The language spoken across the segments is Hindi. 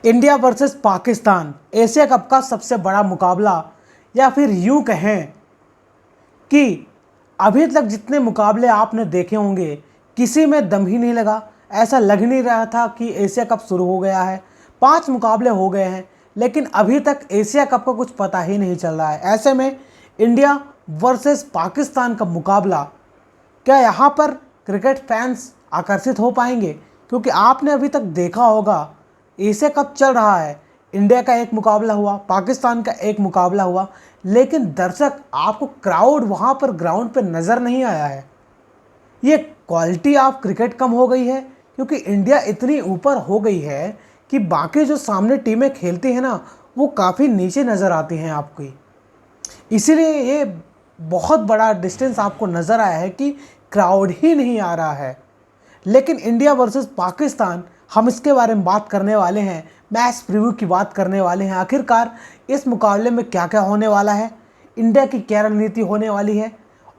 India versus Pakistan Asia cup का सबसे बड़ा मुकाबला, या फिर यूं कहें कि अभी तक जितने मुकाबले आपने देखे होंगे किसी में दम ही नहीं लगा। ऐसा लग नहीं रहा था कि एशिया कप शुरू हो गया है। 5 मुकाबले हो गए हैं लेकिन अभी तक एशिया कप का कुछ पता ही नहीं चल रहा है। ऐसे में इंडिया वर्सेस पाकिस्तान का मुकाबला, क्या यहाँ पर क्रिकेट फैंस आकर्षित हो पाएंगे? क्योंकि आपने अभी तक देखा होगा एशिया कप चल रहा है, इंडिया का एक मुकाबला हुआ, पाकिस्तान का एक मुकाबला हुआ, लेकिन दर्शक आपको क्राउड वहाँ पर ग्राउंड पर नज़र नहीं आया है। ये क्वालिटी ऑफ क्रिकेट कम हो गई है क्योंकि इंडिया इतनी ऊपर हो गई है कि बाकी जो सामने टीमें खेलती हैं ना, वो काफ़ी नीचे नज़र आती हैं आपको। इसीलिए ये बहुत बड़ा डिस्टेंस आपको नज़र आया है कि क्राउड ही नहीं आ रहा है। लेकिन इंडिया वर्सेस पाकिस्तान, हम इसके बारे में बात करने वाले हैं, मैच प्रीव्यू की बात करने वाले हैं। आखिरकार इस मुकाबले में क्या क्या होने वाला है, इंडिया की क्या रणनीति होने वाली है,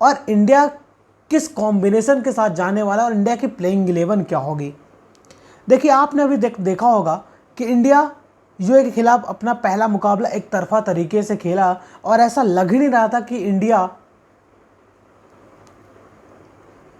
और इंडिया किस कॉम्बिनेशन के साथ जाने वाला है, और इंडिया की प्लेइंग 11 क्या होगी। देखिए, आपने अभी देखा होगा कि इंडिया यूए के खिलाफ अपना पहला मुकाबला एक तरफा तरीके से खेला और ऐसा लग ही नहीं रहा था कि इंडिया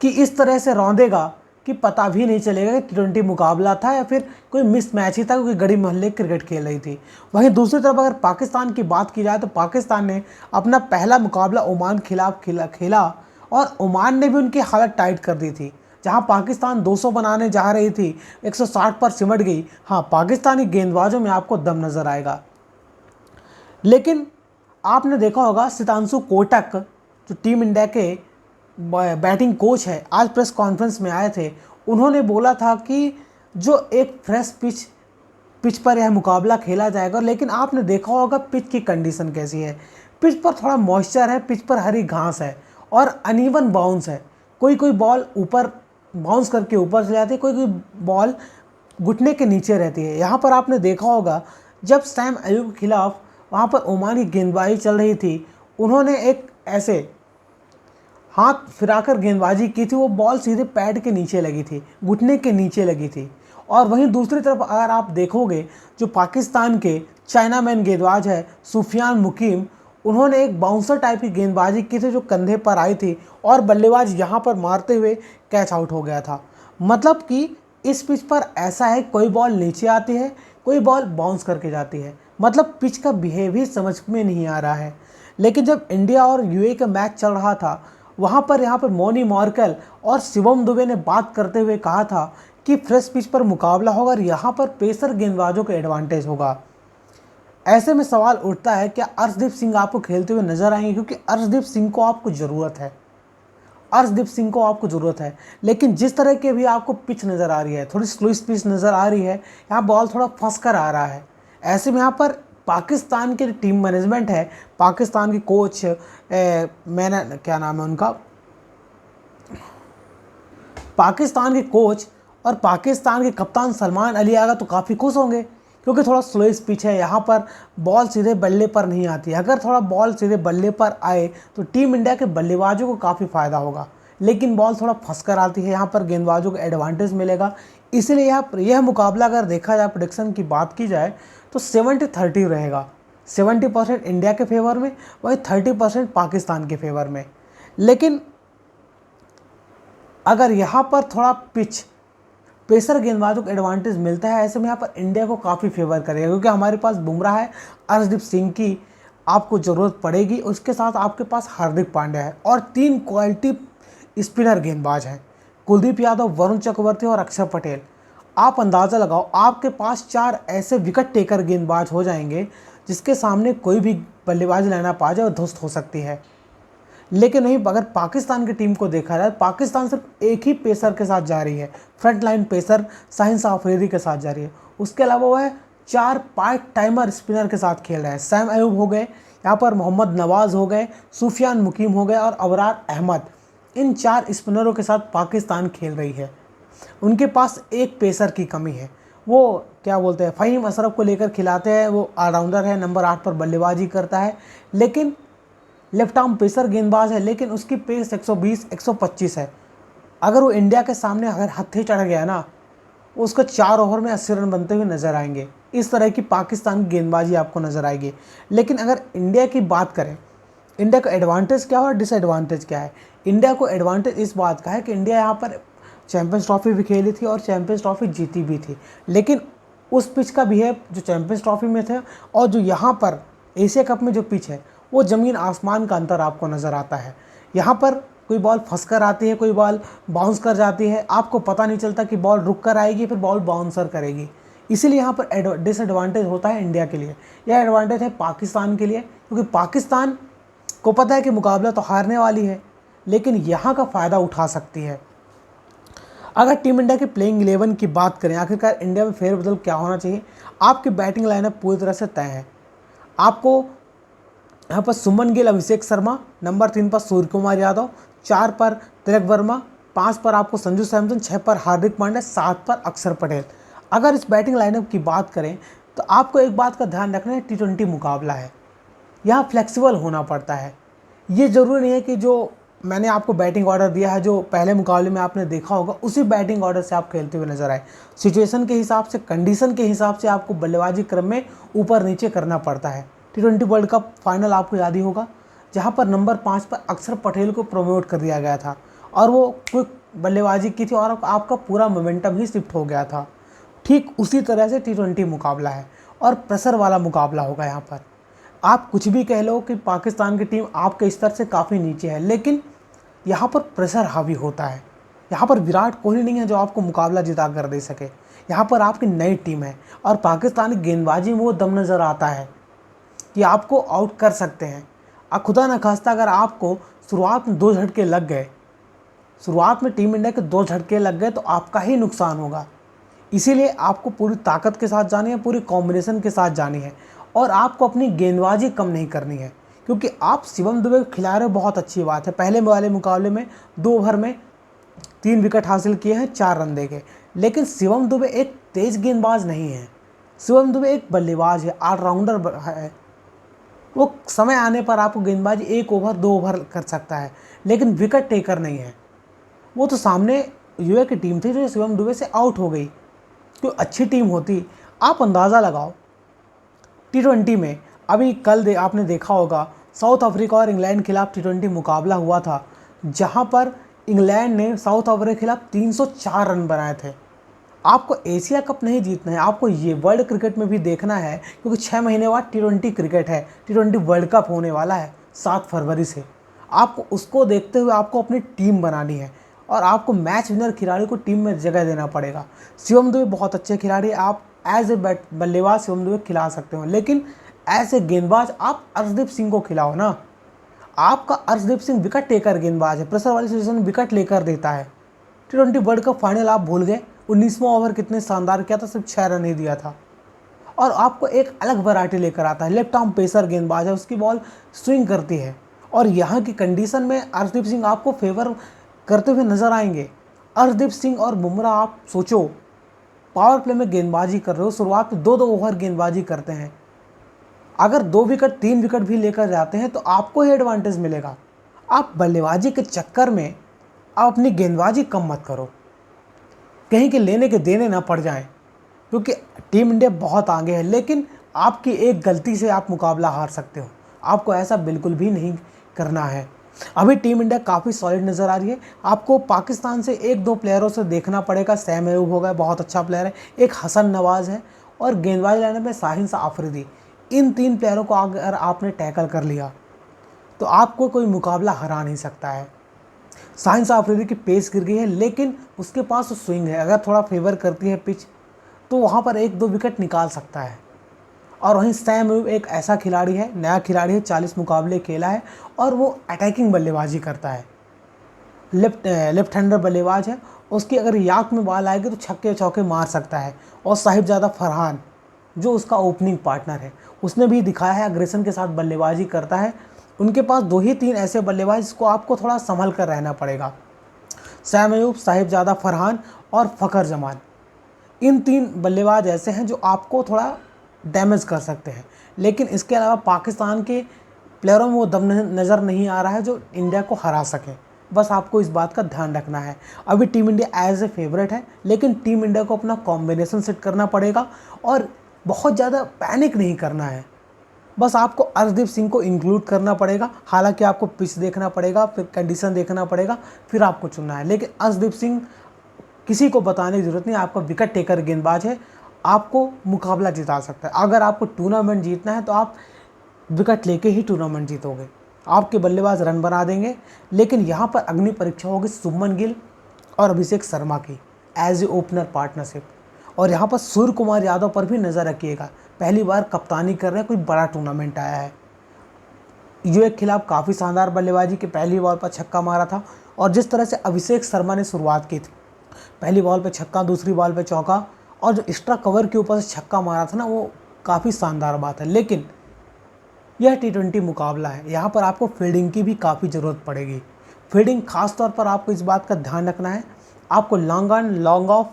कि इस तरह से रौंदेगा कि पता भी नहीं चलेगा कि T20 मुकाबला था या फिर कोई मिस मैच ही था, क्योंकि गड़ी मोहल्ले क्रिकेट खेल रही थी। वहीं दूसरी तरफ अगर पाकिस्तान की बात की जाए तो पाकिस्तान ने अपना पहला मुकाबला ओमान के खिलाफ खेला और ओमान ने भी उनकी हालत टाइट कर दी थी। जहां पाकिस्तान 200 बनाने जा रही थी, 160 पर सिमट गई। हाँ, पाकिस्तानी गेंदबाजों में आपको दम नज़र आएगा। लेकिन आपने देखा होगा सितांशु कोटक, जो टीम इंडिया के बैटिंग कोच है, आज प्रेस कॉन्फ्रेंस में आए थे। उन्होंने बोला था कि जो एक फ्रेश पिच पर यह मुकाबला खेला जाएगा। लेकिन आपने देखा होगा पिच की कंडीशन कैसी है। पिच पर थोड़ा मॉइस्चर है, पिच पर हरी घास है और अनइवन बाउंस है। कोई कोई बॉल ऊपर बाउंस करके ऊपर चले जाती है, कोई कोई बॉल घुटने के नीचे रहती है। यहाँ पर आपने देखा होगा जब सैम अयूब के खिलाफ वहाँ पर ओमान की गेंदबाजी चल रही थी, उन्होंने एक ऐसे हाथ फिराकर गेंदबाजी की थी, वो बॉल सीधे पैड के नीचे लगी थी, घुटने के नीचे लगी थी। और वहीं दूसरी तरफ अगर आप देखोगे, जो पाकिस्तान के चाइनामैन गेंदबाज है सुफियान मुकीम, उन्होंने एक बाउंसर टाइप की गेंदबाजी की थी जो कंधे पर आई थी और बल्लेबाज यहाँ पर मारते हुए कैच आउट हो गया था। मतलब कि इस पिच पर ऐसा है, कोई बॉल नीचे आती है, कोई बॉल बाउंस करके जाती है। मतलब पिच का बिहेवियर समझ में नहीं आ रहा है। लेकिन जब इंडिया और यूए का मैच चल रहा था, वहाँ पर मोनी मॉर्कल और शिवम दुबे ने बात करते हुए कहा था कि फ्रेश पिच पर मुकाबला होगा और यहाँ पर पेसर गेंदबाजों का एडवांटेज होगा। ऐसे में सवाल उठता है, क्या अर्शदीप सिंह आपको खेलते हुए नजर आएंगे? क्योंकि अर्शदीप सिंह को आपको ज़रूरत है, अर्शदीप सिंह को आपको ज़रूरत है। लेकिन जिस तरह की भी आपको पिच नज़र आ रही है, थोड़ी स्लो पिच नज़र आ रही है, यहाँ बॉल थोड़ा फंस कर आ रहा है। ऐसे में यहाँ पर पाकिस्तान के टीम मैनेजमेंट है, पाकिस्तान के कोच मैंने क्या नाम है उनका, पाकिस्तान के कोच और पाकिस्तान के कप्तान सलमान अली आगा तो काफ़ी खुश होंगे, क्योंकि थोड़ा स्लो पिच है, यहाँ पर बॉल सीधे बल्ले पर नहीं आती है। अगर थोड़ा बॉल सीधे बल्ले पर आए तो टीम इंडिया के बल्लेबाजों को काफ़ी फ़ायदा होगा। लेकिन बॉल थोड़ा फंस कर आती है, यहाँ पर गेंदबाजों को एडवांटेज मिलेगा। इसलिए यह मुकाबला अगर देखा जाए, प्रेडिक्शन की बात की जाए तो 70-30 रहेगा। 70% इंडिया के फेवर में, वही 30% पाकिस्तान के फेवर में। लेकिन अगर यहाँ पर थोड़ा पिच पेसर गेंदबाजों को एडवांटेज मिलता है, ऐसे में यहाँ पर इंडिया को काफ़ी फेवर करेगा, क्योंकि हमारे पास बुमराह है, अर्शदीप सिंह की आपको ज़रूरत पड़ेगी, उसके साथ आपके पास हार्दिक पांड्या है और 3 क्वालिटी स्पिनर गेंदबाज हैं, कुलदीप यादव, वरुण चक्रवर्ती और अक्षर पटेल। आप अंदाज़ा लगाओ, आपके पास 4 ऐसे विकेट टेकर गेंदबाज हो जाएंगे जिसके सामने कोई भी बल्लेबाज लाइनअप आ जाए और ध्वस्त हो सकती है। लेकिन नहीं, अगर पाकिस्तान की टीम को देखा जाए, पाकिस्तान सिर्फ एक ही पेसर के साथ जा रही है, front line pacer Shaheen Afridi के साथ जा रही है। उसके अलावा वह 4 पार्ट टाइमर स्पिनर के साथ खेल रहा है। सैम अयूब हो गए, यहाँ पर मोहम्मद नवाज़ हो गए, सुफियान मुकीम हो गए और अबरार अहमद। इन 4 स्पिनरों के साथ पाकिस्तान खेल रही है। उनके पास एक पेसर की कमी है, वो क्या बोलते हैं, फ़हीम अशरफ को लेकर खिलाते हैं, वो ऑलराउंडर है, नंबर 8 पर बल्लेबाजी करता है, लेकिन लेफ्ट आर्म पेसर गेंदबाज है, लेकिन उसकी पेस 120-125 है। अगर वो इंडिया के सामने अगर हत्थे चढ़ गया ना, उसको 4 ओवर में 80 रन बनते हुए नजर आएंगे। इस तरह की पाकिस्तान की गेंदबाजी आपको नज़र आएगी। लेकिन अगर इंडिया की बात करें, इंडिया का एडवांटेज क्या है और डिसएडवांटेज क्या है। इंडिया को एडवांटेज इस बात का है कि इंडिया यहाँ पर चैंपियंस ट्रॉफी भी खेली थी और चैंपियंस ट्रॉफी जीती भी थी, लेकिन उस पिच का बिहेव जो चैंपियंस ट्रॉफी में थे और जो यहाँ पर एशिया कप में जो पिच है, वो ज़मीन आसमान का अंतर आपको नज़र आता है। यहाँ पर कोई बॉल फंस कर आती है, कोई बॉल बाउंस कर जाती है, आपको पता नहीं चलता कि बॉल रुक कर आएगी फिर बॉल बाउंसर करेगी। इसीलिए यहाँ पर डिसएडवांटेज होता है इंडिया के लिए। यह एडवांटेज है पाकिस्तान के लिए, क्योंकि पाकिस्तान को पता है कि मुकाबला तो हारने वाली है, लेकिन यहाँ का फ़ायदा उठा सकती है। अगर टीम इंडिया के प्लेइंग 11 की बात करें, आखिरकार इंडिया में फेरबदल क्या होना चाहिए। आपकी बैटिंग लाइनअप पूरी तरह से तय है। आपको यहाँ पर सुमन गिल, अभिषेक शर्मा, नंबर 3 पर सूर्य कुमार यादव, 4 पर तिलक वर्मा, 5 पर आपको संजू सैमसन, 6 पर हार्दिक पांड्या, 7 पर अक्षर पटेल। अगर इस बैटिंग लाइनअप की बात करें तो आपको एक बात का ध्यान रखना है, T20 मुकाबला है, यहाँ फ्लेक्सिबल होना पड़ता है। ये ज़रूरी नहीं है कि जो मैंने आपको बैटिंग ऑर्डर दिया है, जो पहले मुकाबले में आपने देखा होगा, उसी बैटिंग ऑर्डर से आप खेलते हुए नजर आए। सिचुएशन के हिसाब से, कंडीशन के हिसाब से आपको बल्लेबाजी क्रम में ऊपर नीचे करना पड़ता है। T20 वर्ल्ड कप फाइनल आपको याद ही होगा, जहाँ पर नंबर 5 पर अक्षर पटेल को प्रमोट कर दिया गया था और वो क्विक बल्लेबाजी की थी और आपका पूरा मोमेंटम ही शिफ्ट हो गया था। ठीक उसी तरह से T20 मुकाबला है और प्रेशर वाला मुकाबला होगा। यहाँ पर आप कुछ भी कह लो कि पाकिस्तान की टीम आपके स्तर से काफ़ी नीचे है, लेकिन यहाँ पर प्रेशर हावी होता है। यहाँ पर विराट कोहली नहीं है जो आपको मुकाबला जिता कर दे सके। यहाँ पर आपकी नई टीम है और पाकिस्तानी गेंदबाजी में वो दम नज़र आता है कि आपको आउट कर सकते हैं। खुदा न खास्ता अगर आपको शुरुआत में 2 झटके लग गए, शुरुआत में टीम इंडिया के 2 झटके लग गए तो आपका ही नुकसान होगा। इसीलिए आपको पूरी ताकत के साथ जानी है, पूरी कॉम्बिनेशन के साथ जानी है और आपको अपनी गेंदबाजी कम नहीं करनी है, क्योंकि आप शिवम दुबे को खिला रहे हो, बहुत अच्छी बात है। पहले वाले मुकाबले में 2 ओवर में 3 विकेट हासिल किए हैं, 4 रन दे गए, लेकिन शिवम दुबे एक तेज़ गेंदबाज नहीं है। शिवम दुबे एक बल्लेबाज है, ऑलराउंडर है। वो समय आने पर आपको गेंदबाजी 1 ओवर 2 ओवर कर सकता है, लेकिन विकेट टेकर नहीं है। वो तो सामने यूए की टीम थी जो शिवम दुबे से आउट हो गई। तो अच्छी टीम होती, आप अंदाज़ा लगाओ T20 में अभी कल आपने देखा होगा साउथ अफ्रीका और इंग्लैंड के खिलाफ T20 मुकाबला हुआ था, जहां पर इंग्लैंड ने साउथ अफ्रीका के खिलाफ 304 रन बनाए थे। आपको एशिया कप नहीं जीतना है, आपको ये वर्ल्ड क्रिकेट में भी देखना है, क्योंकि 6 महीने बाद T20 क्रिकेट है। T20 वर्ल्ड कप होने वाला है 7 फरवरी से। आपको उसको देखते हुए आपको अपनी टीम बनानी है और आपको मैच विनर खिलाड़ी को टीम में जगह देना पड़ेगा। शिवम दुबे बहुत अच्छे खिलाड़ी, आप एज ए बल्लेबाज शिवम दुबे खिला सकते हो, लेकिन एज ए गेंदबाज आप अर्शदीप सिंह को खिलाओ ना। आपका अर्शदीप सिंह विकेट टेकर गेंदबाज है, प्रेशर वाली सिचुएशन में विकेट लेकर देता है। T20 वर्ल्ड कप फाइनल आप भूल गए, 19वां ओवर कितने शानदार किया था, सिर्फ 6 रन ही दिया था। और आपको एक अलग वैरायटी लेकर आता है, लेफ्ट आर्म पेसर गेंदबाज है, उसकी बॉल स्विंग करती है और यहाँ की कंडीशन में अर्शदीप सिंह आपको फेवर करते हुए नजर आएंगे। अर्शदीप सिंह और बुमराह, आप सोचो पावर प्ले में गेंदबाजी कर रहे हो, शुरुआत में 2-2 ओवर गेंदबाजी करते हैं, अगर 2 विकेट 3 विकेट भी लेकर जाते हैं तो आपको ही एडवांटेज मिलेगा। आप बल्लेबाजी के चक्कर में आप अपनी गेंदबाजी कम मत करो, कहीं के लेने के देने ना पड़ जाएं, क्योंकि टीम इंडिया बहुत आगे है, लेकिन आपकी एक गलती से आप मुकाबला हार सकते हो। आपको ऐसा बिल्कुल भी नहीं करना है। अभी टीम इंडिया काफ़ी सॉलिड नज़र आ रही है। आपको पाकिस्तान से 1-2 प्लेयरों से देखना पड़ेगा। सैम अयूब हो गया, बहुत अच्छा प्लेयर है, एक हसन नवाज़ है और गेंदबाजी लाने में शाहिन शाह अफरीदी। इन 3 प्लेयरों को अगर आपने टैकल कर लिया तो आपको कोई मुकाबला हरा नहीं सकता है। शाहिन शाह अफरीदी की पेस गिर गई है, लेकिन उसके पास तो स्विंग है, अगर थोड़ा फेवर करती है पिच तो वहाँ पर 1-2 विकेट निकाल सकता है। और वहीं सैम अयूब एक ऐसा खिलाड़ी है, नया खिलाड़ी है, 40 मुकाबले खेला है और वो अटैकिंग बल्लेबाजी करता है, लेफ्ट हैंडर बल्लेबाज है। उसकी अगर याक में बॉल आएगी तो छक्के चौके मार सकता है। और साहिबजादा फरहान जो उसका ओपनिंग पार्टनर है, उसने भी दिखाया है अग्रेशन के साथ बल्लेबाजी करता है। उनके पास 2 ही 3 ऐसे बल्लेबाज जिसको आपको थोड़ा संभल कर रहना पड़ेगा। सैम अयूब, साहिबजादा फरहान और फ़खर जमान, इन 3 बल्लेबाज ऐसे हैं जो आपको थोड़ा डैमेज कर सकते हैं। लेकिन इसके अलावा पाकिस्तान के प्लेयरों में वो दम नज़र नहीं आ रहा है जो इंडिया को हरा सके। बस आपको इस बात का ध्यान रखना है। अभी team India as a favourite है, लेकिन टीम इंडिया को अपना कॉम्बिनेशन सेट करना पड़ेगा और बहुत ज़्यादा पैनिक नहीं करना है। बस आपको अर्शदीप सिंह को इंक्लूड करना पड़ेगा। हालांकि आपको पिच देखना पड़ेगा, फिर कंडीशन देखना पड़ेगा, फिर आपको चुनना है। लेकिन अर्शदीप सिंह किसी को बताने की ज़रूरत नहीं, आपका विकेट टेकर गेंदबाज है, आपको मुकाबला जिता सकता है। अगर आपको टूर्नामेंट जीतना है तो आप विकेट लेके ही टूर्नामेंट जीतोगे। आपके बल्लेबाज रन बना देंगे। लेकिन यहाँ पर अग्नि परीक्षा होगी शुभमन गिल और अभिषेक शर्मा की एज ए ओपनर पार्टनरशिप। और यहाँ पर सूर्य कुमार यादव पर भी नज़र रखिएगा, पहली बार कप्तानी कर रहे हैं, कोई बड़ा टूर्नामेंट आया है। यूए के खिलाफ काफ़ी शानदार बल्लेबाजी की, पहली बॉल पर छक्का मारा था। और जिस तरह से अभिषेक शर्मा ने शुरुआत की थी, पहली बॉल पे छक्का, दूसरी बॉल पे चौका, और जो एक्स्ट्रा कवर के ऊपर से छक्का मारा था ना, वो काफ़ी शानदार बात है। लेकिन यह T20 मुकाबला है, यहाँ पर आपको फील्डिंग की भी काफ़ी ज़रूरत पड़ेगी। फील्डिंग खास तौर पर आपको इस बात का ध्यान रखना है, आपको लॉन्ग ऑन लॉन्ग ऑफ,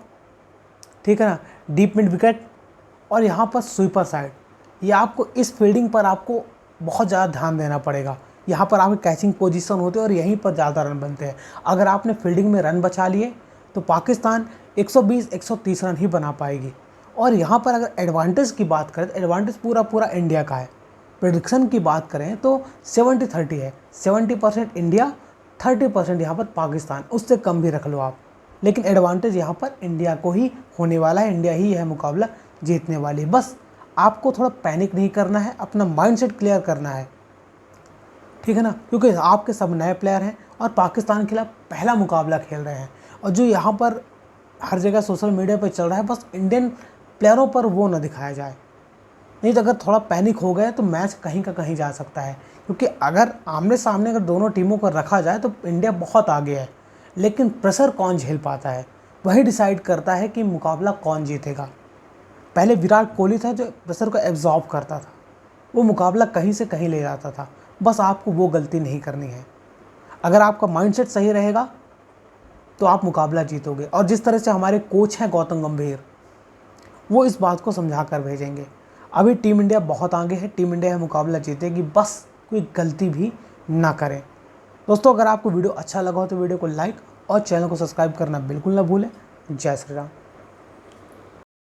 ठीक है ना, डीप मिड विकेट और यहाँ पर स्वीपर साइड, ये आपको इस फील्डिंग पर आपको बहुत ज़्यादा ध्यान देना पड़ेगा। यहाँ पर आपके कैचिंग पोजीशन होते हैं और यहीं पर ज़्यादा रन बनते हैं। अगर आपने फील्डिंग में रन बचा लिए तो पाकिस्तान 120-130 रन ही बना पाएगी। और यहाँ पर अगर एडवांटेज की बात करें तो एडवांटेज पूरा इंडिया का है। प्रेडिक्शन की बात करें तो 70-30 है, 70% इंडिया, 30% यहाँ पर पाकिस्तान, उससे कम भी रख लो आप। लेकिन एडवांटेज यहाँ पर इंडिया को ही होने वाला है, इंडिया ही यह मुकाबला जीतने वाली। बस आपको थोड़ा पैनिक नहीं करना है, अपना माइंडसेट क्लियर करना है, ठीक है ना, क्योंकि आपके सब नए प्लेयर हैं और पाकिस्तान के खिलाफ पहला मुकाबला खेल रहे हैं। और जो यहाँ पर हर जगह सोशल मीडिया पर चल रहा है, बस इंडियन प्लेयरों पर वो ना दिखाया जाए, नहीं तो अगर थोड़ा पैनिक हो गया तो मैच कहीं का कहीं जा सकता है। क्योंकि अगर आमने सामने अगर दोनों टीमों को रखा जाए तो इंडिया बहुत आगे है, लेकिन प्रेशर कौन झेल पाता है वही डिसाइड करता है कि मुकाबला कौन जीतेगा। पहले विराट कोहली था जो प्रेशर को एब्जॉर्ब करता था, वो मुकाबला कहीं से कहीं ले जाता था। बस आपको वो गलती नहीं करनी है। अगर आपका माइंडसेट सही रहेगा तो आप मुकाबला जीतोगे। और जिस तरह से हमारे कोच हैं गौतम गंभीर, वो इस बात को समझा कर भेजेंगे। अभी टीम इंडिया बहुत आगे है, टीम इंडिया मुकाबला जीतेगी, बस कोई गलती भी ना करें। दोस्तों, अगर आपको वीडियो अच्छा लगा हो तो वीडियो को लाइक और चैनल को सब्सक्राइब करना बिल्कुल ना भूलें। जय श्री राम।